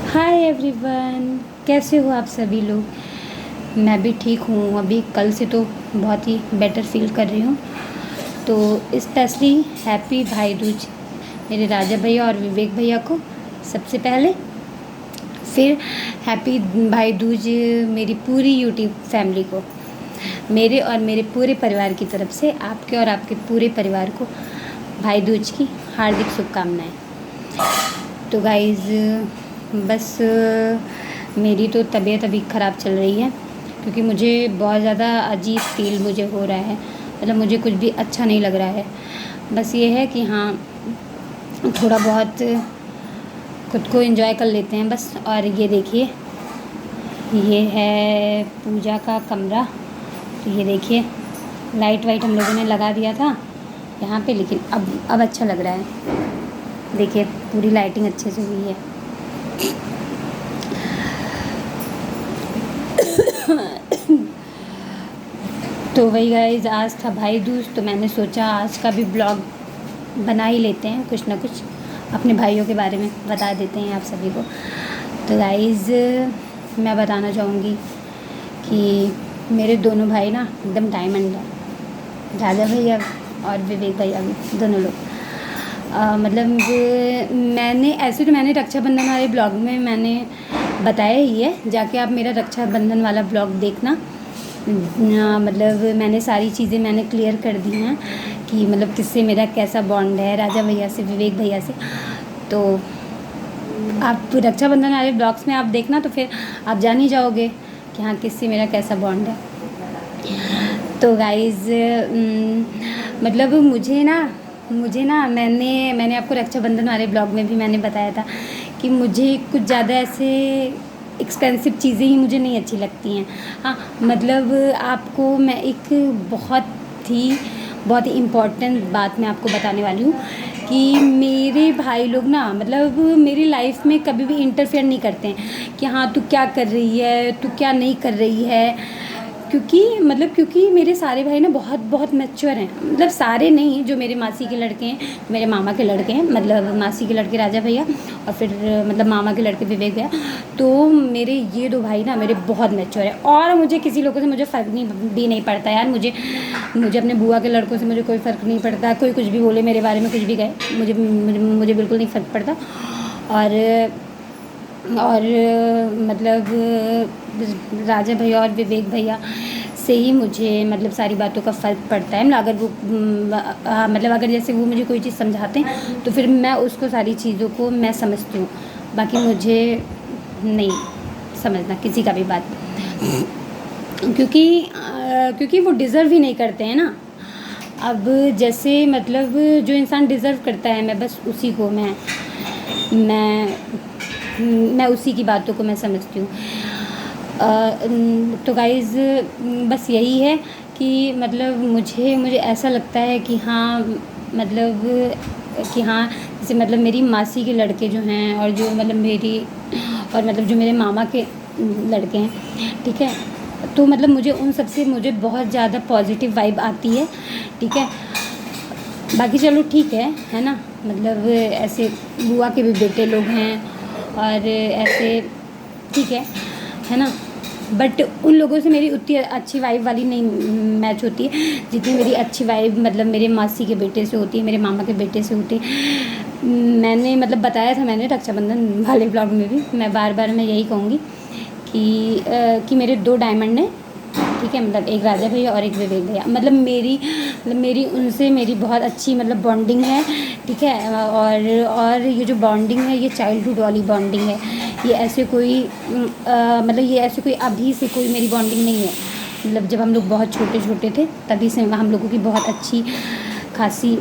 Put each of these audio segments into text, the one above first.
Hi everyone, कैसे हो आप सभी लोग। मैं भी ठीक हूँ। अभी कल से तो बहुत ही बेटर फील कर रही हूँ। तो स्पेशली हैप्पी भाई दूज मेरे राजा भैया और विवेक भैया को सबसे पहले। फिर हैप्पी भाई दूज मेरी पूरी यूट्यूब फैमिली को, मेरे और मेरे पूरे परिवार की तरफ से आपके और आपके पूरे परिवार को भाई दूज की हार्दिक शुभकामनाएं। तो गाइज़ बस मेरी तो तबीयत अभी ख़राब चल रही है, क्योंकि मुझे बहुत ज़्यादा अजीब फील मुझे हो रहा है। मतलब मुझे कुछ भी अच्छा नहीं लग रहा है। बस ये है कि हाँ, थोड़ा बहुत खुद को एंजॉय कर लेते हैं बस। और ये देखिए, ये है पूजा का कमरा। तो ये देखिए, लाइट वाइट हम लोगों ने लगा दिया था यहाँ पे, लेकिन अब अच्छा लग रहा है। देखिए पूरी लाइटिंग अच्छे से हुई है। तो वही गाइज, आज था भाई दूज, तो मैंने सोचा आज का भी ब्लॉग बना ही लेते हैं, कुछ ना कुछ अपने भाइयों के बारे में बता देते हैं आप सभी को। तो गाइज मैं बताना चाहूँगी कि मेरे दोनों भाई ना एकदम डायमंड है। राजा भैया और विवेक भैया भी, दोनों लोग। मतलब मैंने रक्षाबंधन वाले ब्लॉग में मैंने बताया ही है, जाके आप मेरा रक्षाबंधन वाला ब्लॉग देखना। मतलब मैंने सारी चीज़ें मैंने क्लियर कर दी हैं कि मतलब किससे मेरा कैसा बॉन्ड है, राजा भैया से, विवेक भैया से। तो आप रक्षाबंधन वाले ब्लॉग्स में आप देखना, तो फिर आप जान ही जाओगे कि हाँ किससे मेरा कैसा बॉन्ड है। तो गाइज़ मतलब मुझे ना मैंने आपको रक्षाबंधन वाले ब्लॉग में भी मैंने बताया था कि मुझे कुछ ज़्यादा ऐसे एक्सपेंसिव चीज़ें ही मुझे नहीं अच्छी लगती हैं। हाँ, मतलब आपको मैं एक बहुत ही इम्पॉर्टेंट बात मैं आपको बताने वाली हूँ कि मेरे भाई लोग ना मतलब मेरी लाइफ में कभी भी इंटरफेयर नहीं करते हैं कि हाँ तू क्या कर रही है, तू क्या नहीं कर रही है। क्योंकि मेरे सारे भाई ना बहुत बहुत मैच्योर हैं। मतलब सारे नहीं, जो मेरे मासी के लड़के हैं, मेरे मामा के लड़के हैं, मतलब मासी के लड़के राजा भैया और फिर मतलब मामा के लड़के विवेक भैया। तो मेरे ये दो भाई ना मेरे बहुत मैच्योर है। और मुझे किसी लोगों से मुझे फ़र्क भी नहीं पड़ता यार। मुझे अपने बुआ के लड़कों से मुझे कोई फ़र्क नहीं पड़ता। कोई कुछ भी बोले मेरे बारे में, कुछ भी कहे, मुझे बिल्कुल नहीं फ़र्क पड़ता। और मतलब राजा भैया और विवेक भैया से ही मुझे मतलब सारी बातों का फ़र्क पड़ता है। मतलब अगर वो मतलब अगर जैसे वो मुझे कोई चीज़ समझाते हैं तो फिर मैं उसको सारी चीज़ों को मैं समझती हूँ। बाकी मुझे नहीं समझना किसी का भी बात, क्योंकि वो डिज़र्व ही नहीं करते हैं ना। अब जैसे मतलब जो इंसान डिज़र्व करता है, मैं बस उसी को मैं उसी की बातों को मैं समझती हूँ। तो गाइज़ बस यही है कि मतलब मुझे ऐसा लगता है कि हाँ मतलब कि हाँ, जैसे मतलब मेरी मासी के लड़के जो हैं और जो मतलब जो मेरे मामा के लड़के हैं, ठीक है। तो मतलब मुझे उन सब से मुझे बहुत ज़्यादा पॉजिटिव वाइब आती है, ठीक है। बाकी चलो ठीक है ना। मतलब ऐसे बुआ के भी बेटे लोग हैं और ऐसे ठीक है ना। बट उन लोगों से मेरी उतनी अच्छी वाइब वाली नहीं मैच होती है जितनी मेरी अच्छी वाइब मतलब मेरे मासी के बेटे से होती है, मेरे मामा के बेटे से होती है। मैंने मतलब बताया था मैंने रक्षाबंधन वाले ब्लॉग में भी, मैं बार मैं यही कहूँगी कि मेरे दो डायमंड हैं, ठीक है। मतलब एक राजा भैया और एक विवेक भैया। मतलब मेरी उनसे मेरी बहुत अच्छी मतलब बॉन्डिंग है, ठीक है। और ये जो बॉन्डिंग है ये चाइल्डहुड वाली बॉन्डिंग है। ये ऐसे कोई अभी से कोई मेरी बॉन्डिंग नहीं है। मतलब जब हम लोग बहुत छोटे छोटे थे तभी से हम लोगों की बहुत अच्छी खासी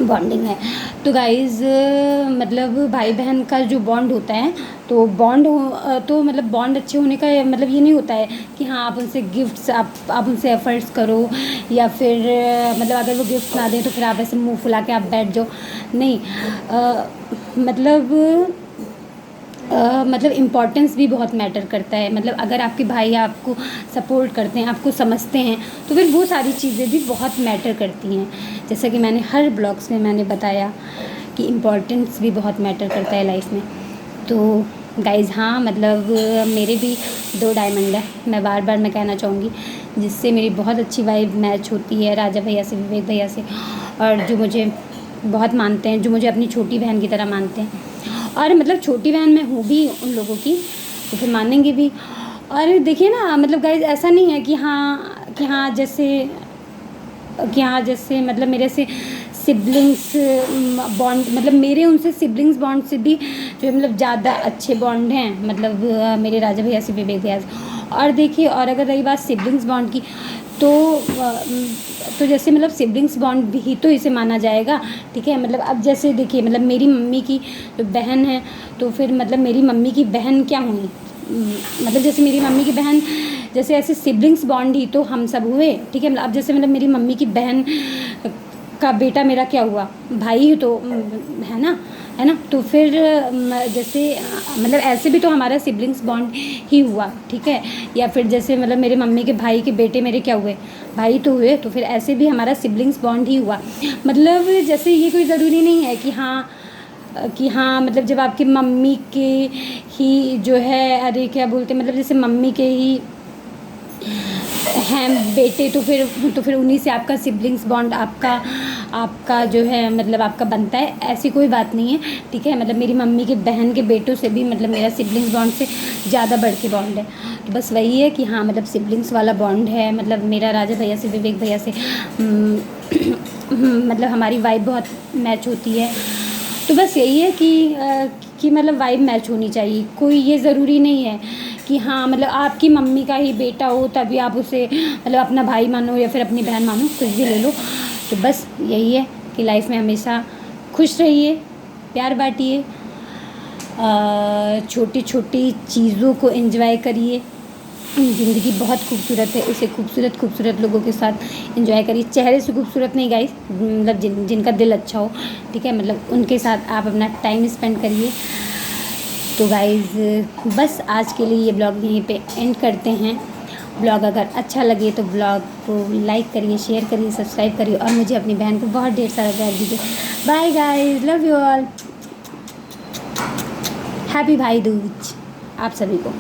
बॉन्डिंग है। तो गाइज़ मतलब भाई बहन का जो बॉन्ड होता है, तो तो मतलब बॉन्ड अच्छे होने का मतलब ये नहीं होता है कि हाँ आप उनसे गिफ्ट्स आप उनसे एफर्ट्स करो, या फिर मतलब अगर वो गिफ्ट ना दें तो फिर आप ऐसे मुंह फुला के आप बैठ जाओ, नहीं। मतलब इम्पोर्टेंस भी बहुत मैटर करता है। मतलब अगर आपके भाई आपको सपोर्ट करते हैं, आपको समझते हैं, तो फिर वो सारी चीज़ें भी बहुत मैटर करती हैं। जैसा कि मैंने हर ब्लॉग्स में मैंने बताया कि इम्पोर्टेंस भी बहुत मैटर करता है लाइफ में। तो गाइज़ हाँ मतलब मेरे भी 2 डायमंड है, मैं बार बार मैं कहना चाहूँगी, जिससे मेरी बहुत अच्छी वाइब मैच होती है राजा भैया से, विवेक भैया से, और जो मुझे बहुत मानते हैं, जो मुझे अपनी छोटी बहन की तरह मानते हैं। और मतलब छोटी बहन मैं हूँ भी उन लोगों की, तो फिर मानेंगे भी। और देखिए ना मतलब गाइज़ ऐसा नहीं है कि हाँ जैसे मतलब मेरे से सिबलिंग्स बॉन्ड, मतलब मेरे उनसे सिबलिंग्स बॉन्ड से भी जो मतलब ज़्यादा अच्छे बॉन्ड हैं, मतलब मेरे राजा भैया से, विवेक भैया से। और देखिए, और अगर रही बात सिबलिंग्स बॉन्ड की, तो जैसे मतलब सिबलिंग्स बॉन्ड भी तो इसे माना जाएगा, ठीक है। मतलब अब जैसे देखिए, मतलब मेरी मम्मी की जो बहन है, तो फिर मतलब मेरी मम्मी की बहन क्या हुई, मतलब जैसे मेरी मम्मी की बहन, जैसे ऐसे सिबलिंग्स बॉन्ड ही तो हम सब हुए, ठीक है। मतलब अब जैसे मतलब मेरी मम्मी की बहन का बेटा मेरा क्या हुआ, भाई ही तो है ना। तो फिर जैसे मतलब ऐसे भी तो हमारा सिबलिंग्स बॉन्ड ही हुआ, ठीक है। या फिर जैसे मतलब मेरे मम्मी के भाई के बेटे मेरे क्या हुए, भाई तो हुए, तो फिर ऐसे भी हमारा सिबलिंग्स बॉन्ड ही हुआ। मतलब जैसे ये कोई ज़रूरी नहीं है कि हाँ मतलब जब आपकी मम्मी के ही जो है, अरे क्या बोलते, मतलब जैसे मम्मी के ही हैं बेटे, तो फिर उन्हीं से आपका सिबलिंग्स बॉन्ड आपका जो है मतलब आपका बनता है, ऐसी कोई बात नहीं है, ठीक है। मतलब मेरी मम्मी के बहन के बेटों से भी मतलब मेरा सिबलिंग्स बॉन्ड से ज़्यादा बढ़ के बॉन्ड है। तो बस वही है कि हाँ मतलब सिबलिंग्स वाला बॉन्ड है, मतलब मेरा राजा भैया से, विवेक भैया से मतलब हमारी वाइब बहुत मैच होती है। तो बस यही है कि मतलब वाइब मैच होनी चाहिए, कोई ये ज़रूरी नहीं है कि हाँ मतलब आपकी मम्मी का ही बेटा हो तभी आप उसे मतलब अपना भाई मानो या फिर अपनी बहन मानो, कुछ भी ले लो। तो बस यही है कि लाइफ में हमेशा खुश रहिए, प्यार बांटिए, छोटी छोटी चीज़ों को एंजॉय करिए। ज़िंदगी बहुत खूबसूरत है, इसे खूबसूरत लोगों के साथ एंजॉय करिए। चेहरे से खूबसूरत नहीं गाइस, मतलब जिनका दिल अच्छा हो, ठीक है, मतलब उनके साथ आप अपना टाइम स्पेंड करिए। तो गाइज़ बस आज के लिए ये ब्लॉग यहीं पे एंड करते हैं। ब्लॉग अगर अच्छा लगे तो ब्लॉग को लाइक करिए, शेयर करिए, सब्सक्राइब करिए, और मुझे अपनी बहन को बहुत ढेर सारा प्यार दीजिए। Bye guys, love you all, happy Bhai Dooj आप सभी को।